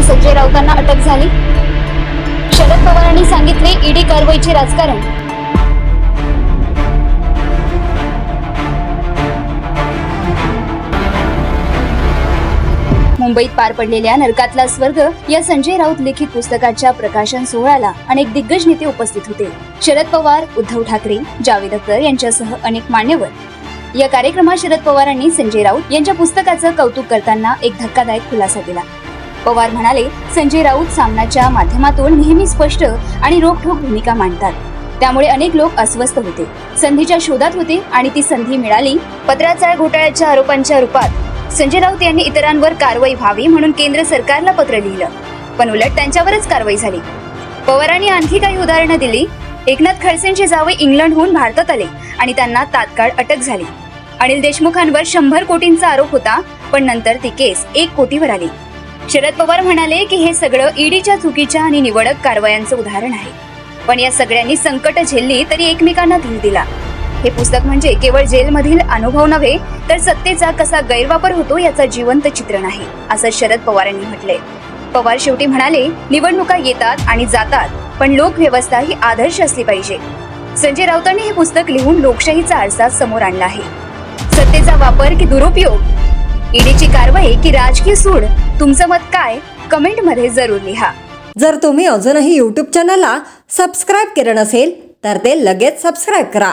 संजय राऊतांना अटक झाली। शरद पवारांनी सांगितले ईडी कारवाईचे राजकारण। मुंबईत पार पडलेल्या नरकातला स्वर्ग या संजय राऊत लिखित पुस्तकाच्या प्रकाशन सोहळ्याला अनेक दिग्गज नेते उपस्थित होते। शरद पवार, उद्धव ठाकरे, जावेद अख्तर यांच्यासह अनेक मान्यवर। या कार्यक्रमात शरद पवारांनी संजय राऊत यांच्या पुस्तकाचं कौतुक करताना एक धक्कादायक खुलासा केला। पवार म्हणाले, संजय राऊत सामनाच्या माध्यमातून नेहमी स्पष्ट आणि रोखठोक भूमिका मांडतात, त्यामुळे अनेक लोक अस्वस्थ होते, संधीच्या शोधात होते आणि ती संधी मिळाली। पत्राचाळ घोटाळ्याच्या आरोपांच्या रूपात संजय राऊत यांनी इतरांवर कारवाई व्हावी म्हणून केंद्र सरकारला पत्र लिहिलं, पण उलट त्यांच्यावरच कारवाई झाली। पवारांनी आणखी काही उदाहरणं दिली। एकनाथ खडसेंचे जावई इंग्लंडहून भारतात आले आणि त्यांना तात्काळ अटक झाली। अनिल देशमुखांवर 100 कोटींचा आरोप होता, पण नंतर ती केस 1 कोटीवर आली। शरद पवार म्हणाले की हे सगळं ईडीच्या चुकीच्या आणि निवडक कारवायांचं उदाहरण आहे, पण या सगळ्यांनी संकट झेलली तरी एकमेकांना धीर दिला। हे पुस्तक म्हणजे केवळ जेलमधील अनुभव नव्हे, तर सत्तेचा कसा गैरवापर होतो याचं जिवंत चित्रण आहे, असं शरद पवारांनी म्हटलंय। पवार शेवटी म्हणाले, निवडणुका येतात आणि जातात, पण लोकव्यवस्था ही आदर्श असली पाहिजे। संजय राऊतांनी हे पुस्तक लिहून लोकशाहीचा आरसा समोर आणला आहे। सत्तेचा वापर की दुरुपयोग, ईडीची कारवाई की राजकीय सूड, तुमचं मत काय? कमेंट मध्ये जरूर लिहा। जर तुम्ही अजूनही YouTube चॅनलला सबस्क्राईब केलं नसेल तर ते लगेच सबस्क्राईब करा।